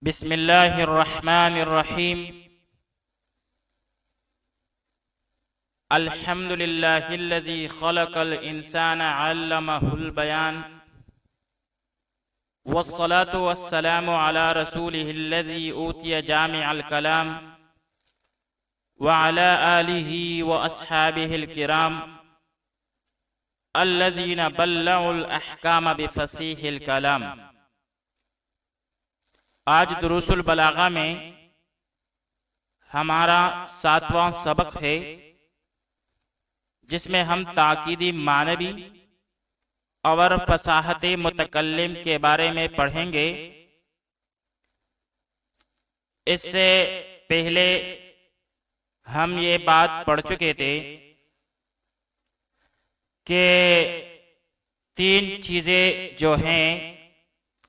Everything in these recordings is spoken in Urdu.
بسم الله الرحمن الرحيم. الحمد لله الذي خلق الإنسان علمه البيان، والصلاة والسلام على رسوله الذي أوتي جامع الكلام وعلى آله وأصحابه الكرام الذين بلغوا الأحكام بفصيح الكلام. آج دروس البلاغہ میں ہمارا 7واں سبق ہے، جس میں ہم تاکیدی معنوی اور فصاحت متکلم کے بارے میں پڑھیں گے۔ اس سے پہلے ہم یہ بات پڑھ چکے تھے کہ 3 چیزیں جو ہیں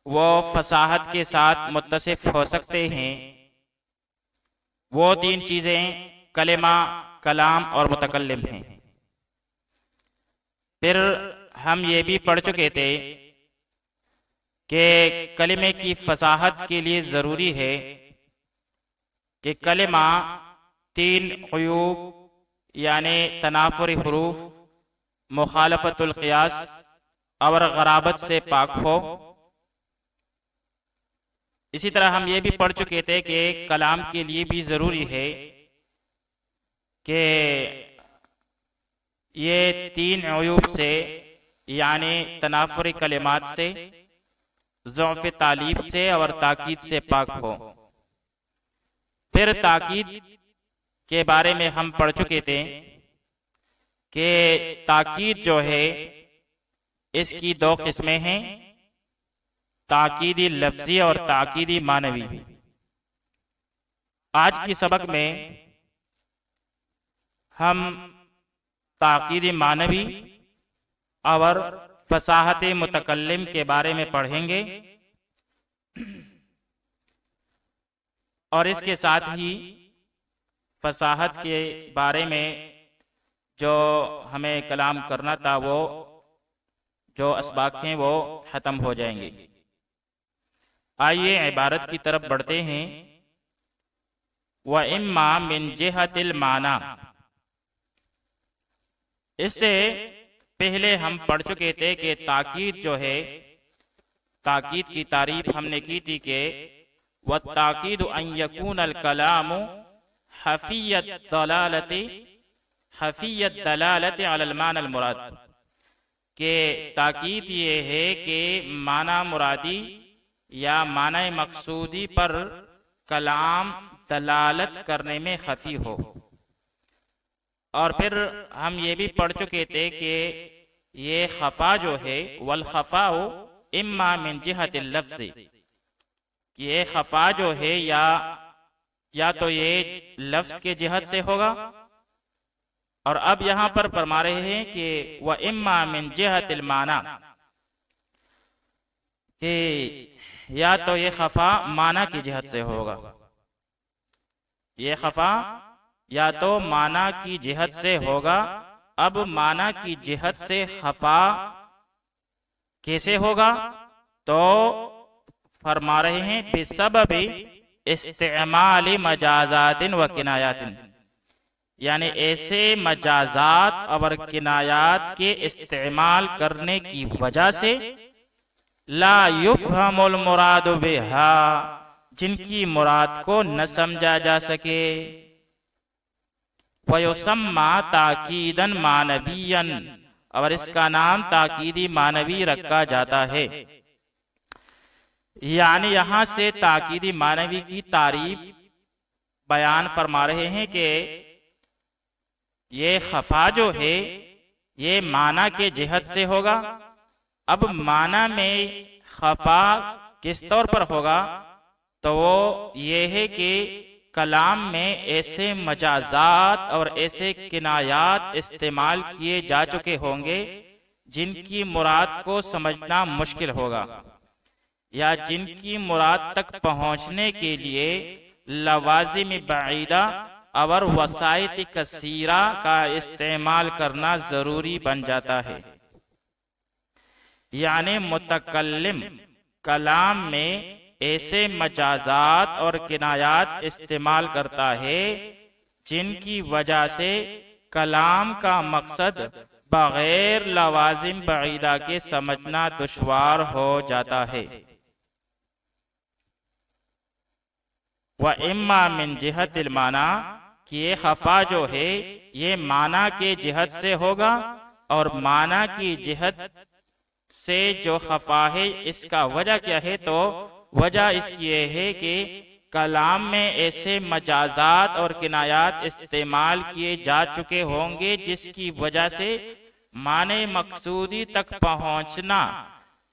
وہ فصاحت کے ساتھ متصف ہو سکتے ہیں۔ وہ 3 چیزیں کلمہ، کلام اور متکلم ہیں۔ پھر ہم یہ بھی پڑھ چکے تھے کہ کلمے کی فصاحت کے لیے ضروری ہے کہ کلمہ 3 عیوب یعنی تنافر حروف، مخالفت القیاس اور غرابت سے پاک ہو۔ اسی طرح ہم یہ بھی پڑھ چکے تھے کہ کلام کے لیے بھی ضروری ہے کہ یہ 3 عیوب سے یعنی تنافر کلمات سے، ضعف تعلیب سے اور تاکید سے پاک ہو۔ پھر تاکید کے بارے میں ہم پڑھ چکے تھے کہ تاکید جو ہے اس کی 2 قسمیں ہیں، تاکیدی لفظی اور تاکیدی معنوی۔ آج کی سبق میں ہم تاکیدی معنوی اور فصاحت متکلم کے بارے میں پڑھیں گے، اور اس کے ساتھ ہی فصاحت کے بارے میں جو ہمیں کلام کرنا تھا، وہ جو اسباق ہیں وہ ختم ہو جائیں گے۔ آئیے عبارت کی طرف بڑھتے ہیں۔ وَإِمَّا مِن جِهَةِ الْمَعْنَى، اس سے پہلے ہم پڑھ چکے تھے کہ تاکید جو ہے، تاکید کی تعریف ہم نے کی تھی کہ وَالتَّاكِيدُ أَن يَكُونَ الْكَلَامُ حَفِيَّ الدَّلَالَةِ عَلَى الْمَعْنَى الْمُرَادِ، کہ تاکید یہ ہے کہ معنی مرادی یا معنی مقصودی پر کلام دلالت کرنے میں خفی ہو۔ اور پھر ہم یہ بھی پڑھ چکے تھے کہ یہ خفا جو ہے، والخفاء اما من جہت اللفظ، کہ یہ خفا جو ہے یا تو یہ لفظ کے جہت سے ہوگا، اور اب یہاں پر فرما رہے ہیں کہ وَإِمَّا مِن جِهَةِ الْمَعْنَى، کہ یا تو یہ خفا معنی کی جہت سے ہوگا، یہ خفا یا تو معنی کی جہت سے ہوگا۔ اب معنی کی جہت سے خفا کیسے ہوگا؟ تو فرما رہے ہیں بسبب استعمال مجازات و کنایات، یعنی ایسے مجازات اور کنایات کے استعمال کرنے کی وجہ سے لا یفہم المراد بہا، جن کی مراد کو نہ سمجھا جا سکے۔ وَيُسَمَّى تَأْكِيدًا مَعْنَوِيًّا، اور اس کا نام تاکیدی معنوی رکھا جاتا ہے۔ یعنی یہاں سے تاکیدی معنوی کی تعریف بیان فرما رہے ہیں کہ یہ خفا جو ہے یہ معنی کے جہت سے ہوگا۔ اب معنی میں خفا کس طور پر ہوگا؟ تو وہ یہ ہے کہ کلام میں ایسے مجازات اور ایسے کنایات استعمال کیے جا چکے ہوں گے جن کی مراد کو سمجھنا مشکل ہوگا، یا جن کی مراد تک پہنچنے کے لیے لوازم بعیدہ اور وسائط کثیرہ کا استعمال کرنا ضروری بن جاتا ہے۔ یعنی متکلم کلام میں ایسے مجازات اور کنایات استعمال کرتا ہے جن کی وجہ سے کلام کا مقصد بغیر لوازم بعیدہ کے سمجھنا دشوار ہو جاتا ہے۔ وَإِمَّا مِن جِہَتِ الْمَعْنَى کہ یہ خفا جو ہے یہ معنی کے جہت سے ہوگا، اور معنی کی جہت سے جو خفا ہے اس کا وجہ کیا ہے؟ تو وجہ اس کی یہ ہے کہ کلام میں ایسے مجازات اور کنایات استعمال کیے جا چکے ہوں گے جس کی وجہ سے معنی مقصودی تک پہنچنا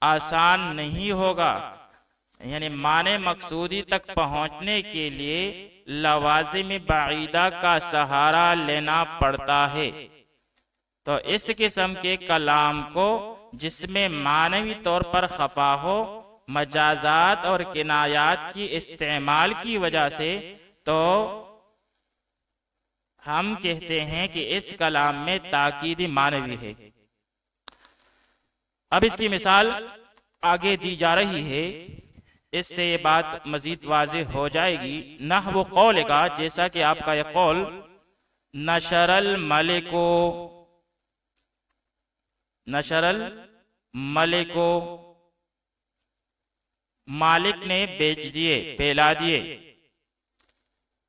آسان نہیں ہوگا، یعنی معنی مقصودی تک پہنچنے کے لیے لوازم بعیدہ کا سہارا لینا پڑتا ہے۔ تو اس قسم کے کلام کو جس میں معنوی طور پر خفا ہو مجازات اور کنایات کی استعمال کی وجہ سے، تو ہم کہتے ہیں کہ اس کلام میں تاکیدی معنوی ہے۔ اب اس کی مثال آگے دی جا رہی ہے، اس سے یہ بات مزید واضح ہو جائے گی۔ نحو قول کا، جیسا کہ آپ کا یہ قول نشر الملک، نشر الملک، مالک نے بیچ دیے، پھیلا دیے۔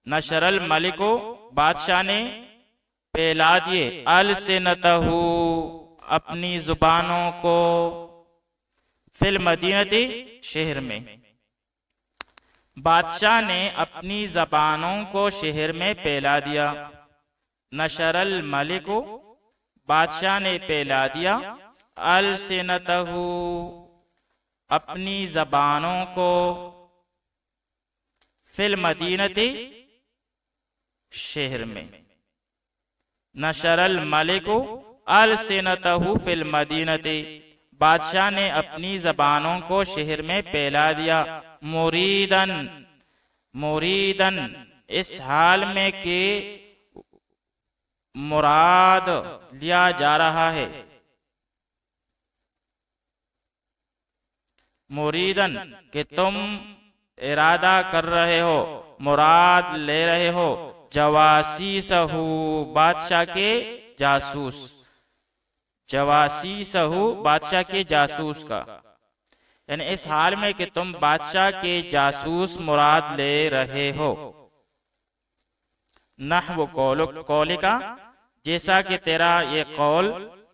نشر الملک، بادشاہ نے پھیلا دیے، السنتہ، اپنی زبانوں کو، فی المدینہ، شہر میں۔ بادشاہ نے اپنی زبانوں کو شہر میں پھیلا دیا۔ نشر الملک، بادشاہ نے پھیلا دیا، السنتہ، اپنی زبانوں کو، فی المدینہ، شہر میں۔ نشر الملک السنتہ فی المدینہ، بادشاہ نے اپنی زبانوں کو شہر میں پھیلا دیا۔ مریدن، مریدن، اس حال میں کہ مراد لیا جا رہا ہے۔ مریدن کہ تم ارادہ کر رہے ہو، مراد لے رہے ہو، جواسیسہ، بادشاہ کے جاسوس، جواسیسہ، بادشاہ کے جاسوس کا، یعنی اس حال میں کہ تم بادشاہ کے جاسوس مراد لے رہے ہو۔ نحو قول کا، جیسا کہ تیرا یہ قول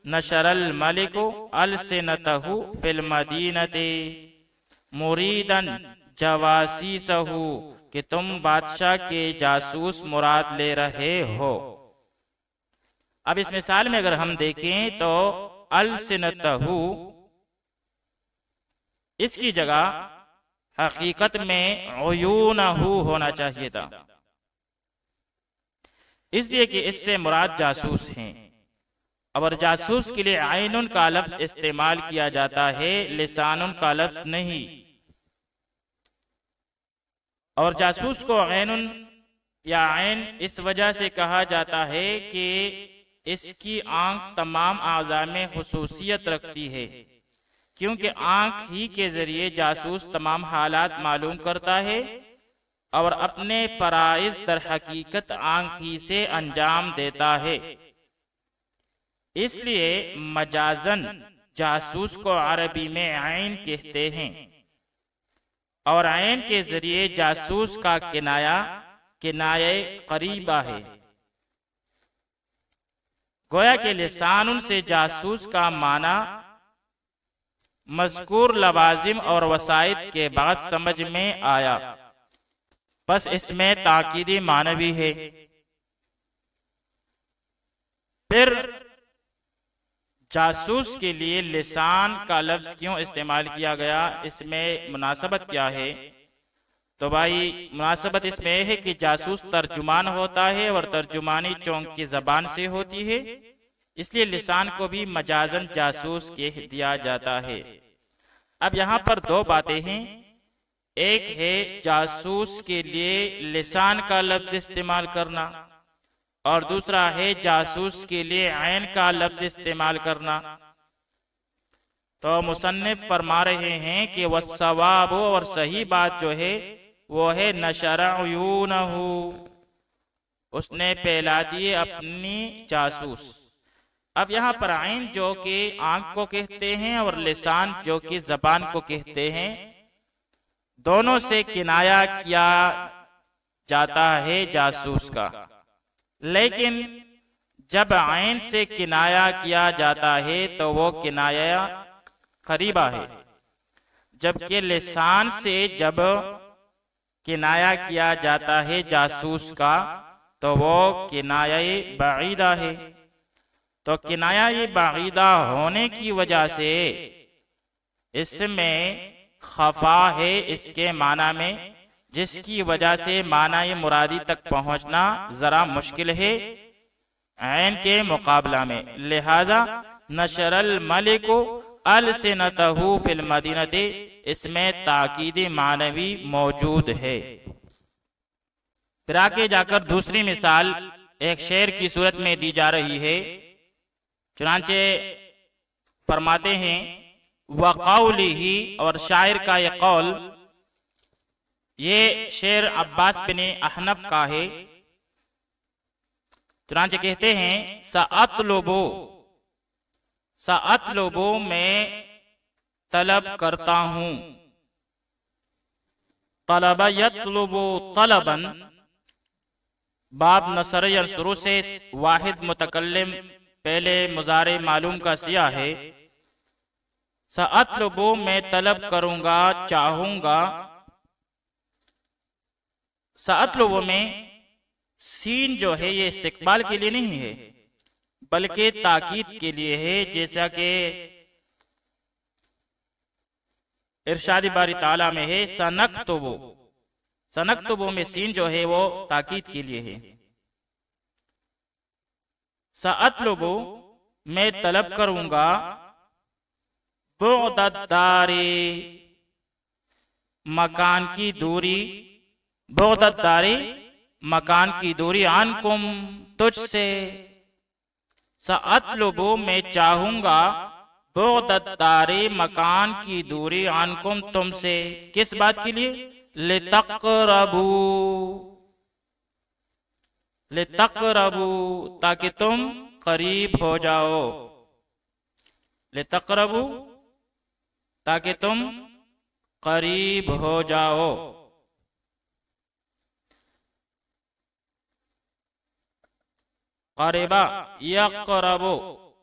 نشر الملک السنتہ فی المدینہ مریدن جواسیسہ، کہ تم بادشاہ کے جاسوس مراد لے رہے ہو۔ اب اس مثال میں اگر ہم دیکھیں تو السنتہ اس کی جگہ حقیقت میں عیونہ ہونا چاہیے تھا، اس لیے کہ اس سے مراد جاسوس ہیں، اور جاسوس کے لیے عین کا لفظ استعمال کیا جاتا ہے، لسان کا لفظ نہیں۔ اور جاسوس کو عین یا عین اس وجہ سے کہا جاتا ہے کہ اس کی آنکھ تمام اعضاء میں خصوصیت رکھتی ہے، کیونکہ آنکھ ہی کے ذریعے جاسوس تمام حالات معلوم کرتا ہے، اور اپنے فرائض در حقیقت آنکھ ہی سے انجام دیتا ہے۔ اس لیے مجازن جاسوس کو عربی میں عین کہتے ہیں، اور عین کے ذریعے جاسوس کا کنایہ قریبہ ہے۔ گویا کہ لسان سے جاسوس کا معنی مذکور لوازم اور وسائط کے بعد سمجھ میں آیا، بس اس میں تاکیدی معنی بھی ہے۔ پھر جاسوس کے لیے لسان کا لفظ کیوں استعمال کیا گیا، اس میں مناسبت کیا ہے؟ تو بھائی مناسبت اس میں ہے کہ جاسوس ترجمان ہوتا ہے، اور ترجمانی چونک کی زبان سے ہوتی ہے، اس لیے لسان کو بھی مجازن جاسوس کہہ دیا جاتا ہے۔ اب یہاں پر دو باتیں ہیں، ایک ہے جاسوس کے لیے لسان کا لفظ استعمال کرنا، اور دوسرا ہے جاسوس کے لیے عین کا لفظ استعمال کرنا۔ تو مصنف فرما رہے ہیں کہ والصواب، اور صحیح بات جو ہے وہ ہے نشر عیونہ، اس نے پھیلا دیے اپنی جاسوس۔ اب یہاں پر عین جو کہ آنکھ کو کہتے ہیں اور لسان جو کہ زبان کو کہتے ہیں، دونوں سے کنایا کیا جاتا ہے جاسوس کا، لیکن جب عین سے کنایا کیا جاتا ہے تو وہ کنایا قریبہ ہے، جبکہ لسان سے جب کنایا کیا جاتا ہے جاسوس کا تو وہ کنایہ بعیدہ ہے۔ تو کنایہ بعیدہ ہونے کی وجہ سے اس میں خفا ہے اس کے معنی میں، جس کی وجہ سے معنی مرادی تک پہنچنا ذرا مشکل ہے عین کے مقابلہ میں، لہذا نشر الملک السنتہ فی المدینہ، اس میں تاکید معنوی موجود ہے۔ پھر آگے جا کر دوسری مثال ایک شعر کی صورت میں دی جا رہی ہے، چنانچہ فرماتے ہیں وَقَوْلِهِ، اور شاعر کا یہ قول، یہ شعر عباس بن احنف کا ہے، چنانچہ کہتے ہیں سأطلب میں طلب کرتا ہوں، طلب یطلب طلبا، باب نصر ینصر سے واحد متکلم پہلے مضارع معلوم کا سیاہ ہے، سأطلب میں طلب کروں گا، چاہوں گا، سأطلب میں سین جو ہے یہ استقبال کے لیے نہیں ہے بلکہ تاکید کے لیے ہے، جیسا کہ ارشاد باری تعالیٰ میں ہے سنکتب میں سین جو ہے وہ تاکید کے لیے ہے۔ سأطلب میں طلب کروں گا، بعد الدار مکان کی دوری، بعد الدار مکان کی دوری، عنکم تجھ سے، سأطلب میں چاہوں گا، بعد الدار مکان کی دوری، عنکم تم سے، کس بات کے لیے؟ لتقربوا تاکہ تم قریب ہو جاؤ، لتقربوا تاکہ تم قریب ہو جاؤ۔ قربا یقرب،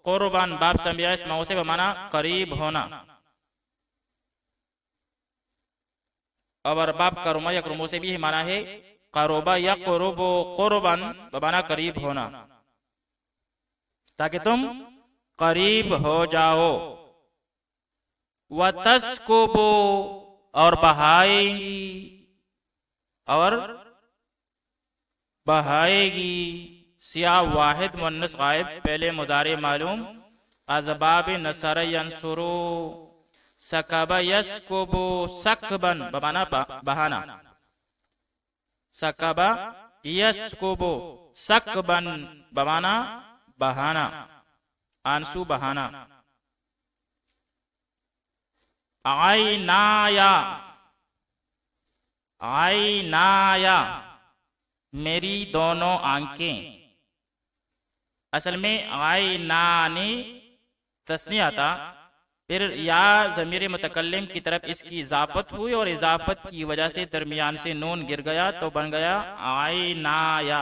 قربان باب سمیہ اس موصف بمانا قریب ہونا، اور باب کرما یکرمو سے بھی مانا ہے قربا یقرب قربان بمانا قریب ہونا، تاکہ تم قریب ہو جاؤ۔ وَتَسْكُبُ، اور بہائیں گی، اور بہائے گی، سیاہ واحد مؤنث غائب پہلے مضارع معلوم، اسباب نصر ینصرو، سکب یسکب سکبن بمانا بہانا، سکب یسکب سکبن بمانا بہانا، آنسو بہانا۔ عینایا، عینایا میری دونوں آنکھیں، اصل میں عینانی تثنیہ تھا، پھر یا ضمیر متکلم کی طرف اس کی اضافت ہوئی اور اضافت کی وجہ سے درمیان سے نون گر گیا تو بن گیا عینایا۔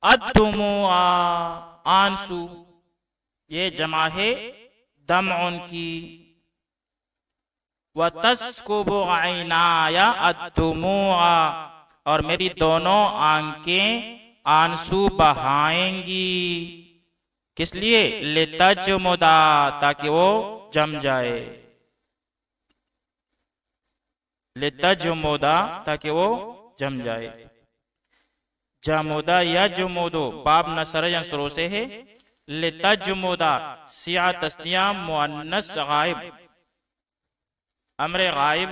الدموع آنسو، یہ جمع ہے دمع کی، وَتَسْكُبُ عَيْنَايَ الدُّمُوعَ، اور میری دونوں آنکھیں آنسو بہائیں گی، کس لیے؟ لِتَجْمُدَا تاکہ وہ جم جائے، لِتَجْمُدَا تاکہ وہ جم جائے۔ جمودہ یجمودو باب نصر ینصرو سے ہے، لِتَجْمُدَا سیاہ تثنیہ مؤنث غائب، امر غائب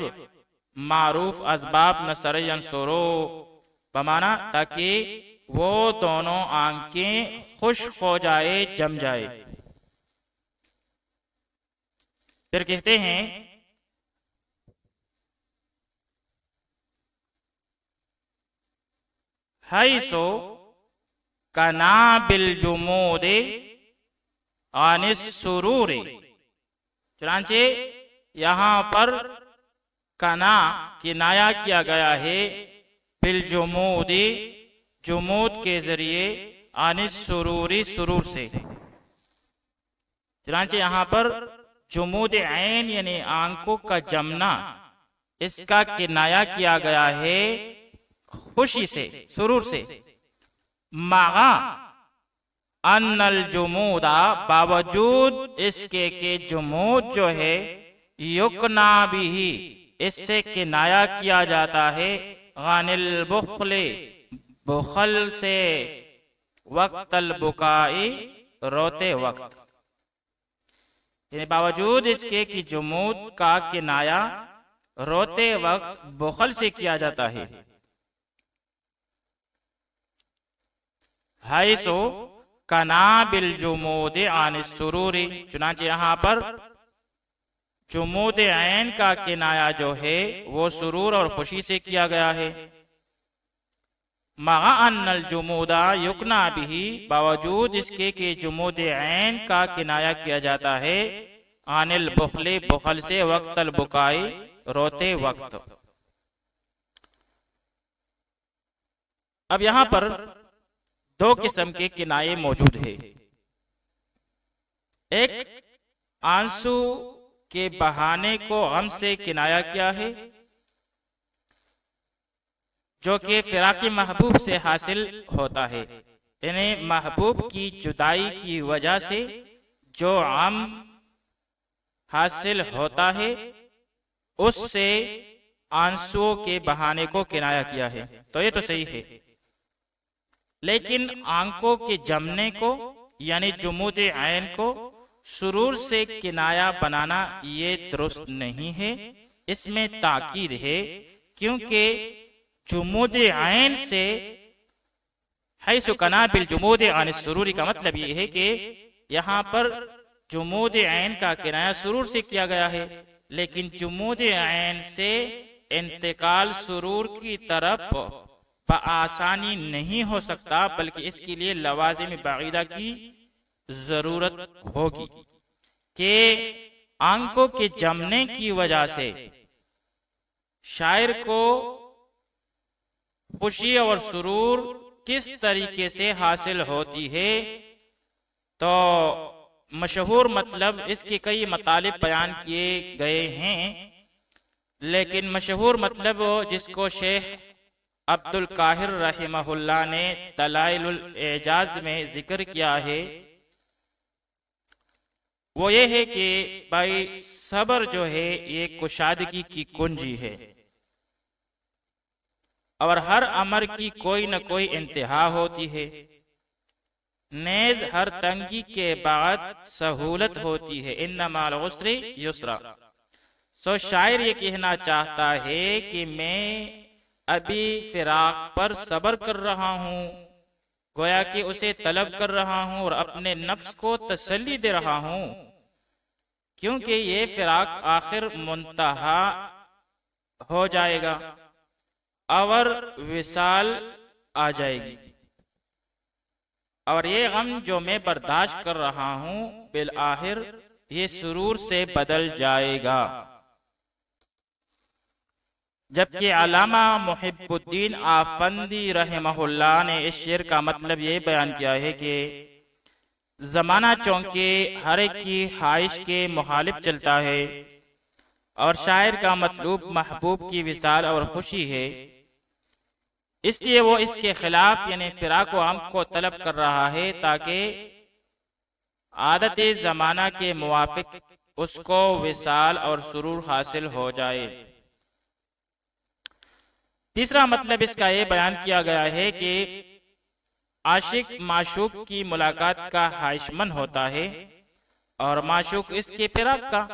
معروف اسباب نصر ینصرو بمانا تاکہ وہ دونوں آنکھیں خشک ہو جائے، جم جائے۔ پھر کہتے ہیں حیث کنا بالجمود عن السرور، چنانچہ یہاں پر کنا کنایا کیا گیا ہے بالجمود، جمود کے ذریعے، عن السرور، سرور سے. چنانچہ یہاں پر جمود عین یعنی آنکھوں کا جمنا، اس کا کنایا کیا گیا ہے خوشی سے، سرور سے. مع ان الجمود، باوجود اس کے کہ جمود جو ہے یکنا بھی، اس سے کنایا کیا جاتا ہے عن البخل، بخل سے، وقت البکائی، روتے وقت. یعنی باوجود اس کے کہ جمود کا کنایا روتے وقت بخل سے کیا جاتا ہے. حیث کنا بالجمود عن السرور، چنانچہ یہاں پر جمود عین کا کنایا جو ہے وہ سرور اور خوشی سے کیا گیا ہے. مع ان الجمود یکنا بھی، باوجود اس کے کہ جمود عین کا کنایا کیا جاتا ہے عن البخل، بخل سے، وقت البکائی، روتے وقت. اب یہاں پر دو قسم کے کنائے موجود ہیں. ایک آنسو کے بہانے کو غم سے کنایا کیا ہے، جو کہ فراق محبوب سے حاصل ہوتا ہے. یعنی محبوب کی جدائی کی وجہ سے جو غم حاصل ہوتا ہے اس سے آنسو کے بہانے کو کنایا کیا ہے. تو یہ تو صحیح ہے، لیکن آنکھوں کے جمنے کو یعنی جمود عین کو سرور سے کنایا بنانا یہ درست نہیں ہے. اس میں تاکید ہے، کیونکہ جمود عین سے، حیث کنا بالجمود عن السرور کا مطلب یہ ہے کہ یہاں پر جمود عین کا کنایا سرور سے کیا گیا ہے، لیکن جمود عین سے انتقال سرور کی طرف بآسانی نہیں ہو سکتا، بلکہ اس کے لیے لوازم بعیدہ کی ضرورت ہوگی کہ آنکھوں کے جمنے کی وجہ سے شاعر کو خوشی اور سرور کس طریقے سے حاصل ہوتی ہے. تو مشہور مطلب، اس کے کئی مطالب بیان کیے گئے ہیں، لیکن مشہور مطلب جس کو شیخ عبد القاہر رحمہ اللہ نے دلائل الاعجاز میں ذکر کیا ہے، وہ یہ ہے کہ بھائی صبر جو ہے یہ کشادگی کی کنجی ہے، اور ہر امر کی کوئی نہ کوئی انتہا ہوتی ہے. نیز ہر تنگی کے بعد سہولت ہوتی ہے، ان مع العسر یسرا. سو شاعر یہ کہنا چاہتا ہے کہ میں ابھی فراق پر صبر کر رہا ہوں، گویا کہ اسے طلب کر رہا ہوں اور اپنے نفس کو تسلی دے رہا ہوں، کیونکہ یہ فراق آخر منتہا ہو جائے گا اور وصال آ جائے گی، اور یہ غم جو میں برداشت کر رہا ہوں بالآخر یہ سرور سے بدل جائے گا. جبکہ علامہ محب الدین آفندی رحمہ اللہ نے اس شعر کا مطلب یہ بیان کیا ہے کہ زمانہ چونکہ ہر ایک کی خواہش کے مخالف چلتا ہے، اور شاعر کا مطلوب محبوب کی وصال اور خوشی ہے، اس لیے وہ اس کے خلاف یعنی فراق و غم کو طلب کر رہا ہے تاکہ عادت زمانہ کے موافق اس کو وصال اور سرور حاصل ہو جائے. تیسرا مطلب اس کا یہ بیان کیا گیا ہے کہ عاشق معشوق کی ملاقات کا خواہش مند ہوتا ہے اور معشوق اس کے فراق کا.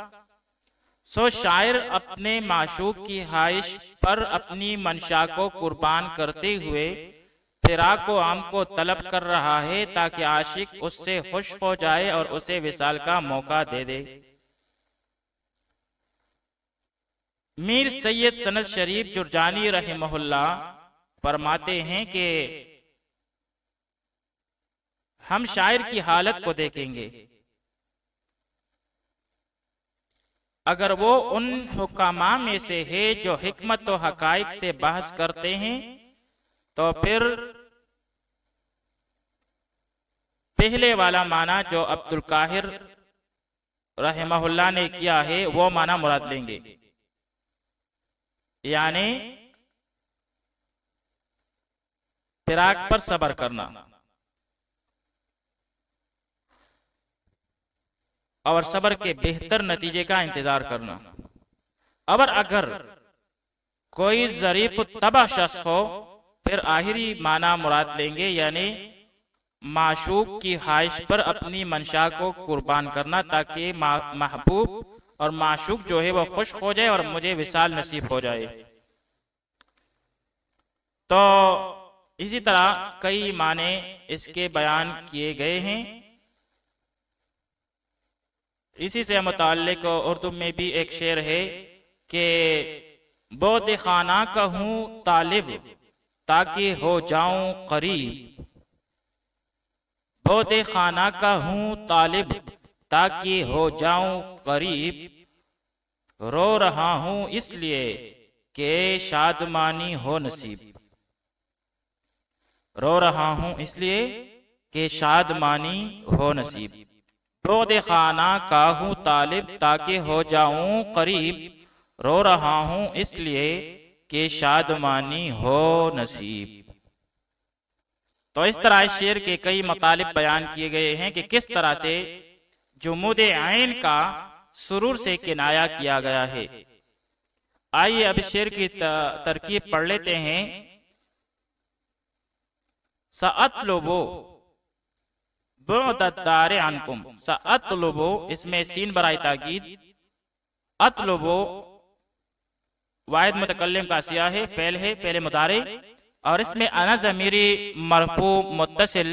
سو شاعر اپنے معشوق کی خواہش پر اپنی منشا کو قربان کرتے ہوئے فراق و غم کو طلب کر رہا ہے تاکہ عاشق اس سے خوش ہو جائے اور اسے وصال کا موقع دے دے. میر سید سند شریف جرجانی رحمہ اللہ فرماتے ہیں کہ ہم شاعر کی حالت کو دیکھیں گے، اگر وہ ان حکماء میں سے ہے جو حکمت و حقائق سے بحث کرتے ہیں تو پھر پہلے والا معنی جو عبد القاہر رحمہ اللہ نے کیا ہے وہ معنی مراد لیں گے، یعنی فراق پر صبر کرنا، اور صبر کے بہتر نتیجے کا انتظار کرنا۔ اور اگر کوئی ظریف الطبع شخص ہو پھر آخری معنی مراد لیں گے، یعنی معشوق کی خواہش پر اپنی منشا کو قربان کرنا تاکہ محبوب اور معشوق جو ہے وہ خوش ہو جائے اور مجھے وصال نصیب ہو جائے۔ تو اسی طرح کئی معنی اس کے بیان کیے گئے ہیں۔ اسی سے متعلق اردو میں بھی ایک شعر ہے کہ بود خانہ کا ہوں طالب تاکہ ہو جاؤں قریب، بود خانہ کا ہوں طالب تاکہ ہو جاؤں قریب، رو رہا ہوں اس لیے کہ شادمانی ہو نصیب، رو رہا ہوں اس لیے کہ شادمانی ہو نصیب، بود خانہ کا ہوں طالب تاکہ ہو جاؤں قریب، رو رہا ہوں اس لیے کہ شادمانی ہو نصیب۔ تو اس طرح اس شعر کے کئی مطالب بیان کیے گئے ہیں کہ کس طرح سے جمود عین کا سرور سے کنایا کیا گیا ہے۔ آئیے اب شعر کی ترکیب پڑھ لیتے ہیں۔ سأطلب بعد الدار عنکم، سأطلب اس میں سین برائے تاکید، اطلب واحد متکلم کا سیاہ ہے، فعل ہے، فعل مضارع، اور اس میں انا ضمیری مرفوع متصل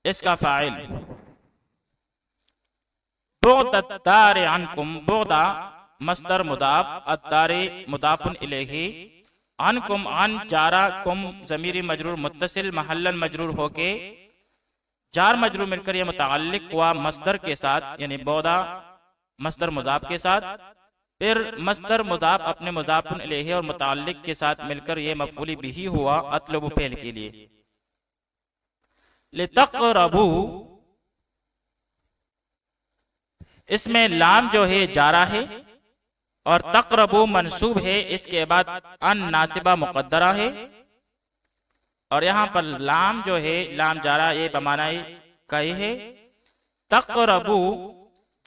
اس کا فاعل، بعد الدار عنکم، بعد مصدر مضاف، الدار مضاف الیہ، عنکم عن جارا کم ضمیری مجرور متصل محلن مجرور ہو کے جار مجرور مل کر یہ متعلق ہوا مصدر کے ساتھ، یعنی بعدا مصدر مضاف کے ساتھ، پھر مصدر مضاف اپنے مضاف الیہ اور متعلق کے ساتھ مل کر یہ مفعول بھی ہوا اطلب فعل کے لیے۔ لتقربو اس میں لام جو ہے جارا ہے اور تقربو منصوب ہے، اس کے بعد ان ناصبہ مقدرہ ہے، اور یہاں پر لام جو ہے لام جارا یہ بمعنی کئی ہے۔ تقربو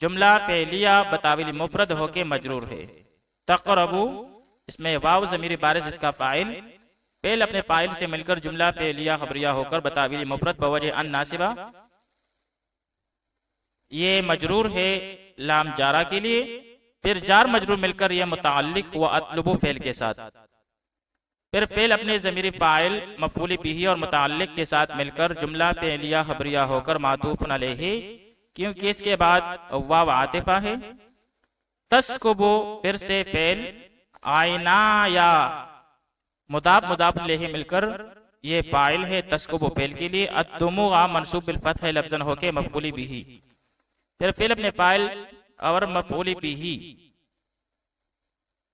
جملہ فعلیہ بتاویل مفرد ہو کے مجرور ہے۔ تقربو اس میں واو ضمیر بارز اس کا فاعل، فعل اپنے فاعل سے مل کر جملہ فعلیہ خبریہ ہو کر بتاویل مفرد بوجہ ان ناصبہ، یہ مجرور ہے لام جارا کے لیے، پھر جار مجرور مل کر یہ متعلق ہوا اطلبو فعل کے ساتھ، پھر فعل اپنے ضمیر فاعل مفعول بھی اور متعلق کے ساتھ مل کر جملہ فعلیہ خبریہ ہو کر معطوف علیہ، کیونکہ اس کے بعد واو عاطفہ ہے۔ تسکبو پھر سے فعل، آئینہ یا مضاف مضاف الیہ مل کر یہ فاعل ہے تسکبو فعل کے لیے، الدموع منصوب بالفتح لفظاً ہو کے مفعول بھی، پھر فعل اپنے فاعل اور مفعول بھی،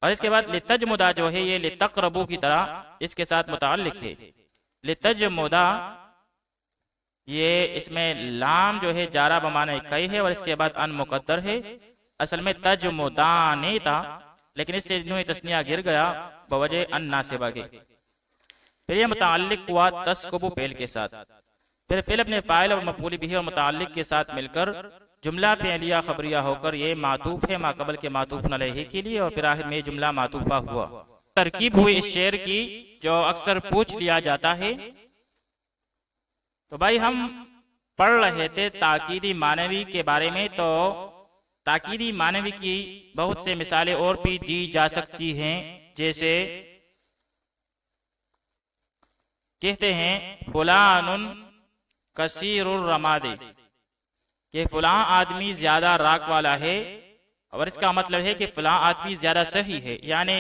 اور اس کے بعد لتجمدا جو ہے یہ لتقربو کی طرح اس کے ساتھ متعلق ہے۔ لتجمدا یہ اس میں لام جو ہے جارا بمعنی کئی ہے اور اس کے بعد ان مقدر ہے، اصل میں تجمدانی تھا لیکن اس سے نون تثنیہ گر گیا بوجہ ان ناصبہ کے، پھر یہ متعلق ہوا تسکبو فعل کے ساتھ، پھر فعل اپنے فاعل اور مفعول بھی اور متعلق کے ساتھ مل کر جملہ فعلیہ خبریہ ہو کر یہ معطوف ہے ما قبل کے معطوف علیہ کے لیے، اور پھر آخر میں جملہ معطوفہ ہوا۔ ترکیب ہوئی اس شعر کی جو اکثر پوچھ لیا جاتا ہے، تو بھائی ہم پڑھ رہے تھے تاکیدی معنوی کے بارے میں، تو تاکیدی معنوی کی بہت سے مثالیں اور بھی دی جا سکتی ہیں، جیسے کہتے ہیں فلان کثیر الرماد، کہ فلاں آدمی زیادہ راک والا ہے، اور اس کا مطلب ہے کہ فلاں آدمی زیادہ صحیح ہے، یعنی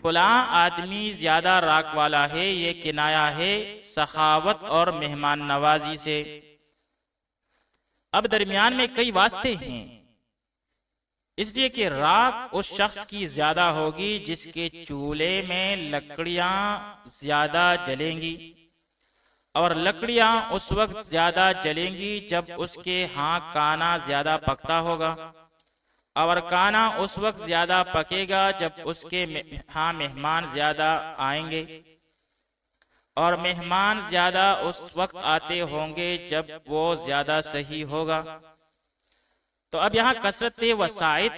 فلاں آدمی زیادہ راک والا ہے، یہ کنایا ہے سخاوت اور مہمان نوازی سے۔ اب درمیان میں کئی واسطے ہیں، اس لیے کہ راک اس شخص کی زیادہ ہوگی جس کے چولہے میں لکڑیاں زیادہ جلیں گی، اور لکڑیاں اس وقت زیادہ جلیں گی جب اس کے ہاں کانا زیادہ پکتا ہوگا، اور کانا اس وقت زیادہ پکے گا جب اس کے ہاں مہمان زیادہ آئیں گے، اور مہمان زیادہ اس وقت آتے ہوں گے جب وہ زیادہ صحیح ہوگا۔ تو اب یہاں کثرت وسائط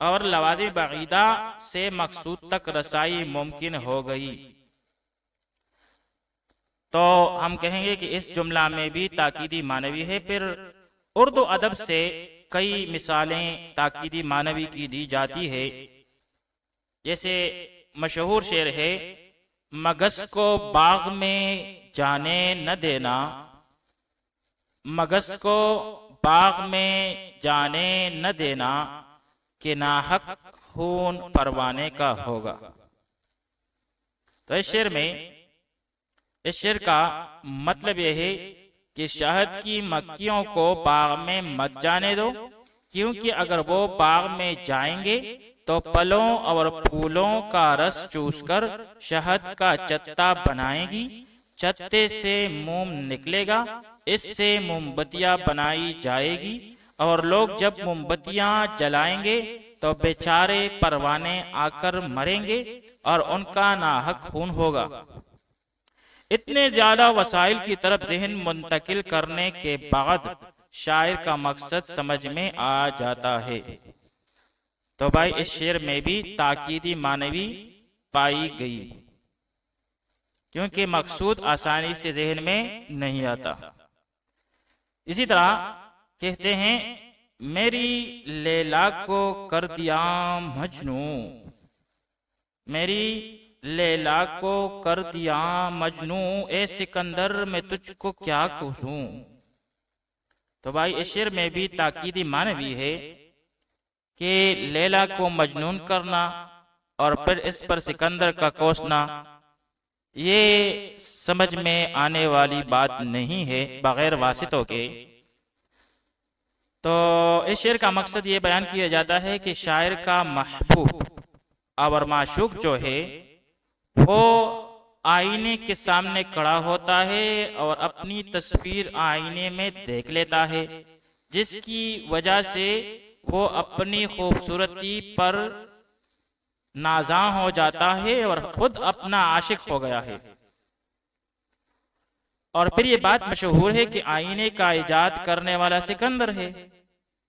اور لوازم بعیدہ سے مقصود تک رسائی ممکن ہو گئی۔ تو ہم کہیں گے کہ اس جملہ میں بھی تاکیدی معنوی ہے۔ پھر اردو ادب سے کئی مثالیں تاکیدی معنوی کی دی جاتی ہے، جیسے مشہور شعر ہے، مگس کو باغ میں جانے نہ دینا، مگس کو باغ میں جانے نہ دینا کہ ناحق خون پروانے کا ہوگا۔ تو اس شعر کا مطلب یہ ہے کہ شہد کی مکھیوں کو باغ میں مت جانے دو، کیونکہ اگر وہ باغ میں جائیں گے تو پھلوں اور پھولوں کا رس چوس کر شہد کا چتا بنائیں گی، چتے سے موم نکلے گا، اس سے موم بتیاں بنائی جائے گی، اور لوگ جب موم بتیاں جلائیں گے تو بیچارے پروانے آ کر مریں گے اور ان کا ناحق خون ہوگا۔ اتنے زیادہ وسائل کی طرف ذہن منتقل کرنے کے بعد شاعر کا مقصد سمجھ میں آ جاتا ہے۔ تو بھائی اس شعر میں بھی تاکیدی معنوی پائی گئی، کیونکہ مقصود آسانی سے ذہن میں نہیں آتا۔ اسی طرح کہتے ہیں، میری لیلا کو کر دیا مجنوں، میری لیلا کو کر دیا مجنوں، اے سکندر میں تجھ کو کیا کہوں۔ تو بھائی اس شعر میں بھی تاکیدی معنوی ہے کہ لیلا کو مجنون کرنا اور پھر اس پر سکندر کا کوسنا، یہ سمجھ میں آنے والی بات نہیں ہے بغیر واسطوں کے۔ تو اس شعر کا مقصد یہ بیان کیا جاتا ہے کہ شاعر کا محبوب اور معشوق جو ہے وہ آئینے کے سامنے کھڑا ہوتا ہے اور اپنی تصویر آئینے میں دیکھ لیتا ہے، جس کی وجہ سے وہ اپنی خوبصورتی پر نازاں ہو جاتا ہے اور خود اپنا عاشق ہو گیا ہے۔ اور پھر یہ بات مشہور ہے کہ آئینے کا ایجاد کرنے والا سکندر ہے،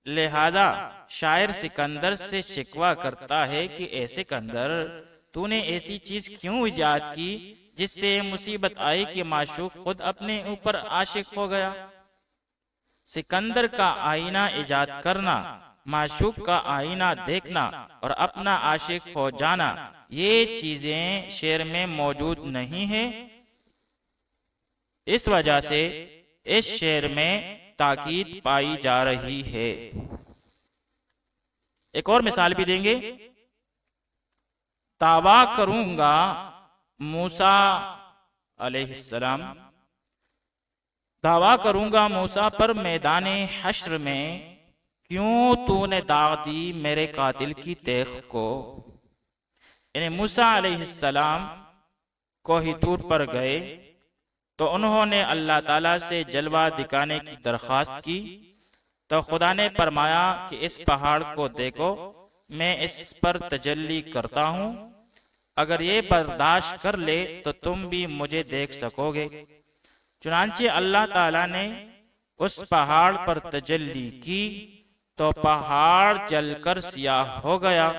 لہذا شاعر سکندر سے شکوہ کرتا ہے کہ اے سکندر، تو نے ایسی چیز کیوں ایجاد کی جس سے مصیبت آئی کہ معشوق خود اپنے اوپر عاشق ہو گیا۔ سکندر کا آئینہ ایجاد کرنا، معشوق کا آئینہ دیکھنا اور اپنا عاشق ہو جانا، یہ چیزیں شعر میں موجود نہیں ہیں۔ اس وجہ سے اس شعر میں تاکید پائی جا رہی ہے۔ ایک اور مثال بھی دیں گے، دعویٰ کروں گا موسیٰ علیہ السلام، دعویٰ کروں گا موسیٰ پر میدان حشر میں، کیوں تو نے داغ دی میرے قاتل کی تیغ کو۔ یعنی موسیٰ علیہ السلام کوہ طور پر گئے تو انہوں نے اللہ تعالیٰ سے جلوہ دکھانے کی درخواست کی، تو خدا نے فرمایا کہ اس پہاڑ کو دیکھو، میں اس پر تجلی کرتا ہوں، اگر یہ برداشت کر لے تو تم بھی مجھے دیکھ سکو گے۔ چنانچہ اللہ تعالیٰ نے اس پہاڑ پر تجلی کی تو پہاڑ جل کر سیاہ ہو گیا۔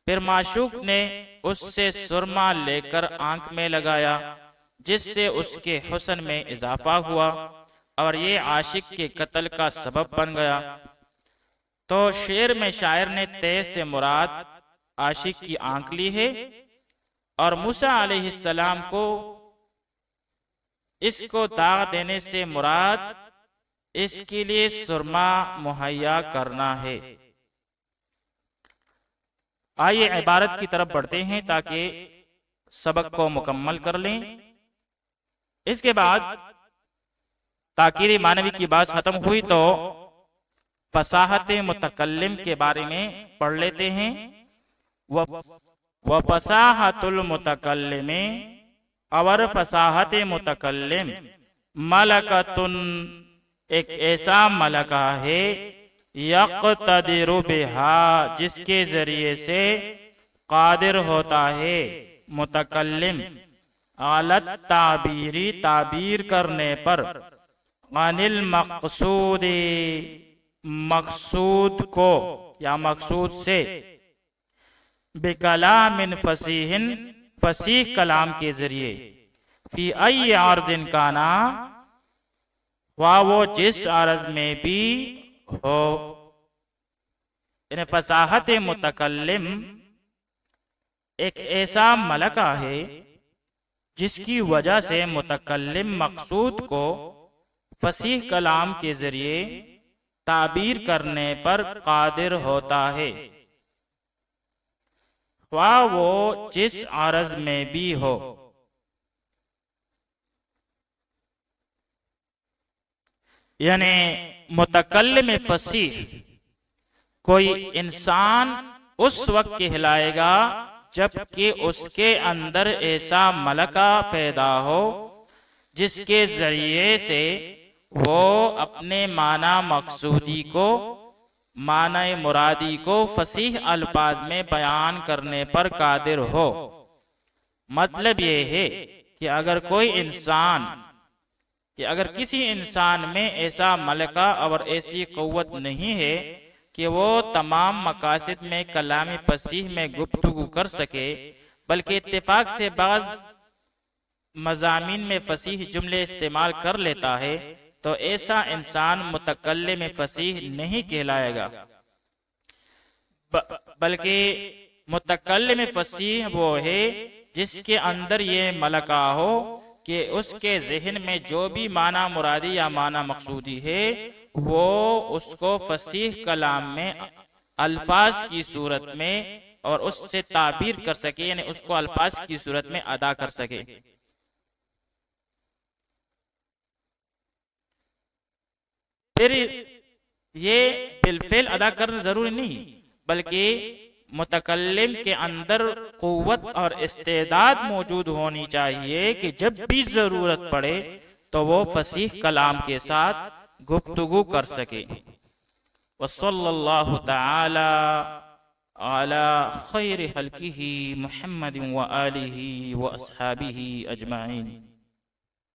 پھر معشوق نے اس سے سرما لے کر آنکھ میں لگایا، جس سے اس کے حسن میں اضافہ ہوا اور یہ عاشق کے قتل کا سبب بن گیا۔ تو شعر میں شاعر نے تیغ سے مراد عاشق کی آنکھ لی ہے، اور موسیٰ علیہ السلام کو اس کو داغ دینے سے مراد اس کے لیے سرما مہیا کرنا ہے۔ آئیے عبارت کی طرف بڑھتے ہیں تاکہ سبق کو مکمل کر لیں۔ اس کے بعد تاکیری معنوی کی بات ختم ہوئی تو فصاحت متکلم کے بارے میں پڑھ لیتے ہیں۔ وَفَصَاحَةُ الْمُتَكَلِّمِ، اور فصاحت متکلم ملکتن، ایک ایسا ملکہ ہے، یقتدر بہا، جس کے ذریعے سے قادر ہوتا ہے متکلم علی تعبیری، تعبیر کرنے پر، عن المقصود، مقصود کو یا مقصود سے، بکلام فصیح، فصیح کلام کے ذریعے، فی ای عرض کانا، وہ جس عرض میں بھی ہو۔ یعنی فصاحت متکلم ایک ایسا ملکہ ہے جس کی وجہ سے متکلم مقصود کو فصیح کلام کے ذریعے تعبیر کرنے پر قادر ہوتا ہے، خواہ وہ جس عرض میں بھی ہو۔ یعنی متکلم فصیح کوئی انسان اس وقت کہلائے گا جبکہ اس کے اندر ایسا ملکہ پیدا ہو جس کے ذریعے سے وہ اپنے معنی مقصودی کو، معنی مرادی کو فصیح الفاظ میں بیان کرنے پر قادر ہو۔ مطلب یہ ہے کہ اگر کوئی انسان، کہ اگر کسی انسان میں ایسا ملکہ اور ایسی قوت نہیں ہے کہ وہ تمام مقاصد میں کلام فصیح میں گفتگو کر سکے، بلکہ اتفاق سے بعض مضامین میں فصیح جملے استعمال کر لیتا ہے، تو ایسا انسان متکلم فصیح نہیں کہلائے گا، بلکہ متکلم فصیح وہ ہے جس کے اندر یہ ملکہ ہو کہ اس کے ذہن میں جو بھی معنی مرادی یا معنی مقصودی ہے وہ اس کو فصیح کلام میں الفاظ کی صورت میں اور اس سے تعبیر کر سکے، یعنی اس کو الفاظ کی صورت میں ادا کر سکے۔ پھر یہ بالفعل ادا کرنا ضروری نہیں، بلکہ متکلم کے اندر قوت اور استعداد موجود ہونی چاہیے کہ جب بھی ضرورت پڑے تو وہ فصیح کلام کے ساتھ گفتگو کر سکے۔ وصلی اللہ تعالی علی خیر خلقہ محمد وآلہ واصحابہ اجمعین۔